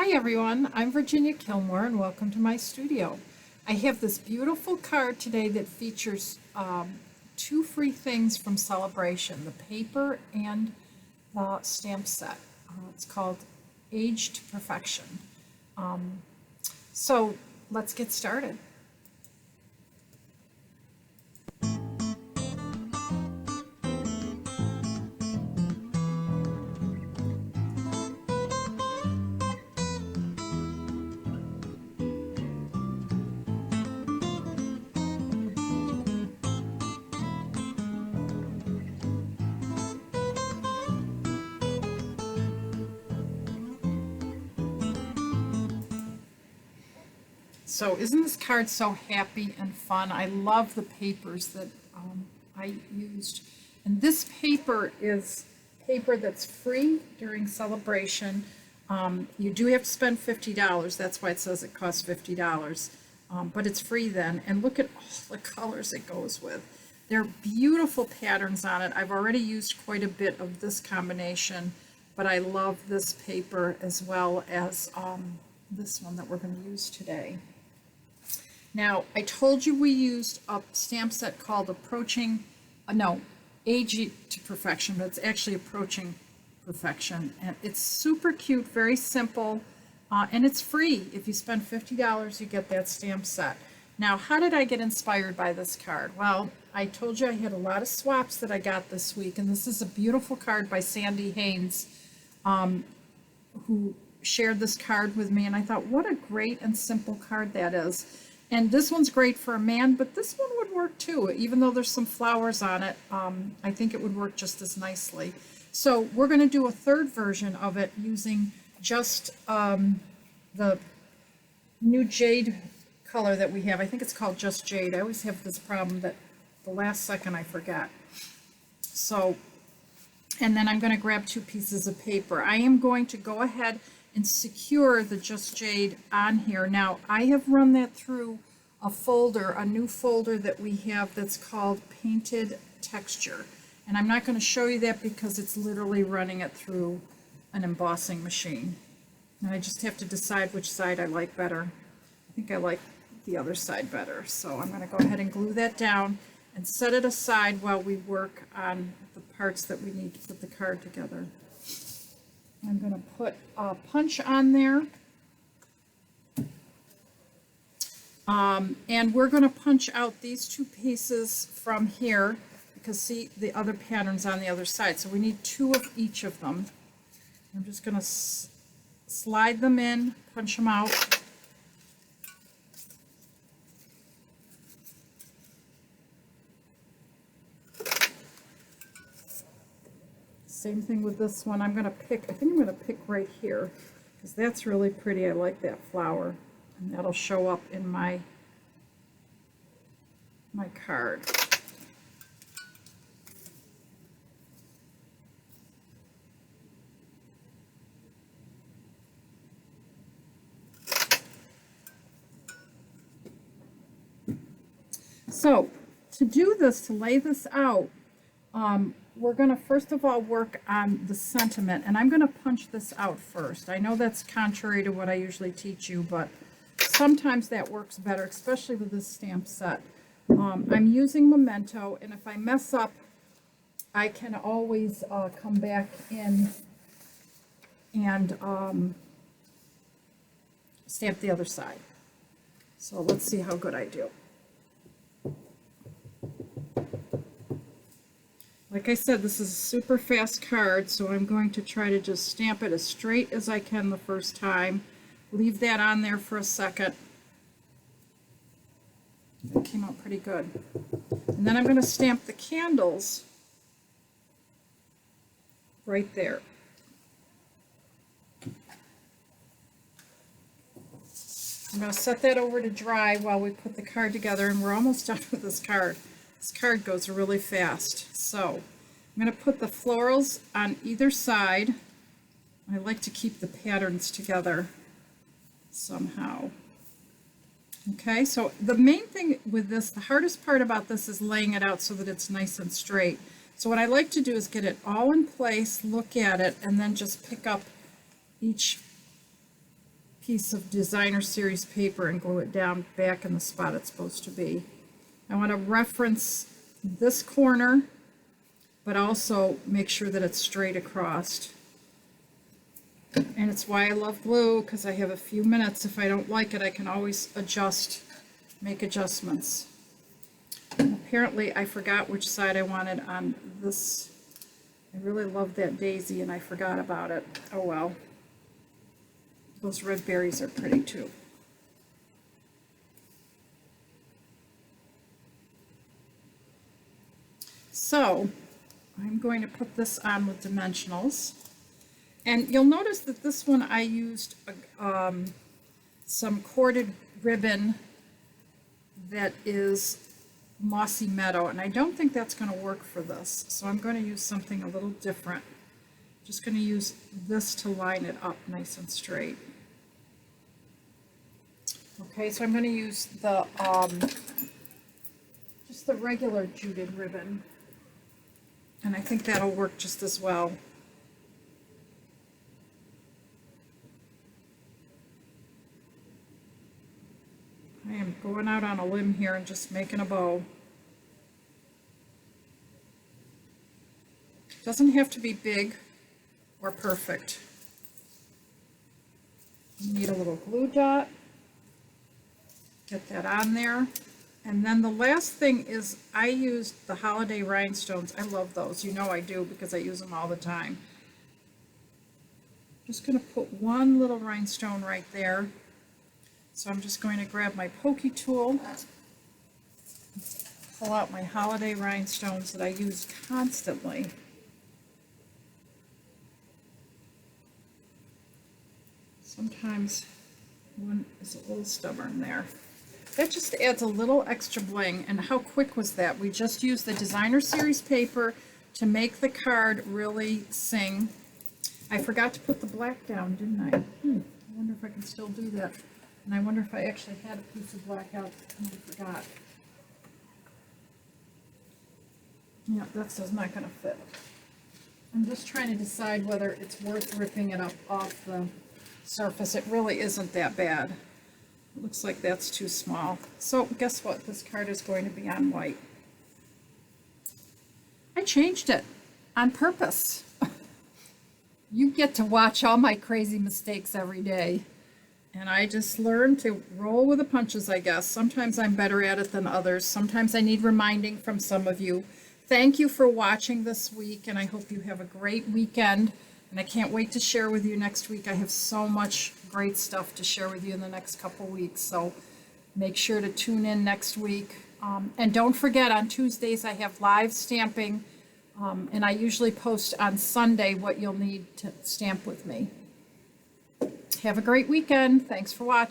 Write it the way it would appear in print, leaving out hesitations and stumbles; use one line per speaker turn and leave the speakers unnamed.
Hi everyone, I'm Virginia Killmore and welcome to my studio. I have this beautiful card today that features two free things from Celebration, the paper and the stamp set. It's called Age to Perfection. So let's get started. So isn't this card so happy and fun? I love the papers that I used. And this paper is paper that's free during Celebration. You do have to spend $50. That's why it says it costs $50. But it's free then. And look at all the colors it goes with. They're beautiful patterns on it. I've already used quite a bit of this combination, but I love this paper as well as this one that we're going to use today. Now, I told you we used a stamp set called Age to Perfection, but it's actually Approaching Perfection. And it's super cute, very simple, and it's free. If you spend $50, you get that stamp set. Now, how did I get inspired by this card? Well, I told you I had a lot of swaps that I got this week, and this is a beautiful card by Sandy Haynes, who shared this card with me, and I thought, what a great and simple card that is. And this one's great for a man, but this one would work too. Even though there's some flowers on it, I think it would work just as nicely. So we're going to do a third version of it using just the new jade color that we have. I think it's called just jade. I always have this problem that the last second I forget. So, and then I'm going to grab two pieces of paper. I am going to go ahead and secure the Just Jade on here. Now, I have run that through a folder, a new folder that we have that's called Painted Texture. And I'm not going to show you that because it's literally running it through an embossing machine. And I just have to decide which side I like better. I think I like the other side better. So I'm going to go ahead and glue that down and set it aside while we work on the parts that we need to put the card together. I'm going to put a punch on there, and we're going to punch out these two pieces from here because see the other pattern's on the other side, so we need two of each of them. I'm just going to slide them in, punch them out. Same thing with this one. I'm going to pick, I think I'm going to pick right here because that's really pretty. I like that flower, and that'll show up in my card. So to do this, to lay this out, we're going to first of all work on the sentiment, and I'm going to punch this out first. I know that's contrary to what I usually teach you, but sometimes that works better, especially with this stamp set. I'm using Memento, and if I mess up, I can always come back in and stamp the other side. So let's see how good I do. Like I said, this is a super fast card, so I'm going to try to just stamp it as straight as I can the first time. Leave that on there for a second. It came out pretty good. And then I'm going to stamp the candles right there. I'm going to set that over to dry while we put the card together, and we're almost done with this card. This card goes really fast. So I'm going to put the florals on either side. I like to keep the patterns together somehow. Okay, so the main thing with this, the hardest part about this is laying it out so that it's nice and straight. So what I like to do is get it all in place, look at it, and then just pick up each piece of designer series paper and glue it down back in the spot it's supposed to be. I want to reference this corner, but also make sure that it's straight across. And it's why I love glue, because I have a few minutes. If I don't like it, I can always adjust, make adjustments. And apparently I forgot which side I wanted on this. I really love that daisy and I forgot about it. Oh well. Those red berries are pretty too. So I'm going to put this on with dimensionals. And you'll notice that this one I used some corded ribbon that is Mossy Meadow, and I don't think that's going to work for this. So I'm going to use something a little different. Just going to use this to line it up nice and straight. Okay, so I'm going to use the just the regular jute ribbon, and I think that'll work just as well. I am going out on a limb here and just making a bow. Doesn't have to be big or perfect. You need a little glue dot. Get that on there. And then the last thing is I used the holiday rhinestones. I love those. You know I do because I use them all the time. Just going to put one little rhinestone right there. So I'm just going to grab my pokey tool, pull out my holiday rhinestones that I use constantly. Sometimes one is a little stubborn there. That just adds a little extra bling. And how quick was that? We just used the designer series paper to make the card really sing. I forgot to put the black down, didn't I? I wonder if I can still do that. And I wonder if I actually had a piece of black out and I forgot. Yeah, that's just not going to fit. I'm just trying to decide whether it's worth ripping it up off the surface. It really isn't that bad. It looks like that's too small. So guess what? This card is going to be on white. I changed it on purpose. You get to watch all my crazy mistakes every day. And I just learned to roll with the punches, I guess. Sometimes I'm better at it than others. Sometimes I need reminding from some of you. Thank you for watching this week, and I hope you have a great weekend. And I can't wait to share with you next week. I have so much great stuff to share with you in the next couple weeks. So make sure to tune in next week. And don't forget, on Tuesdays I have live stamping. And I usually post on Sunday what you'll need to stamp with me. Have a great weekend. Thanks for watching.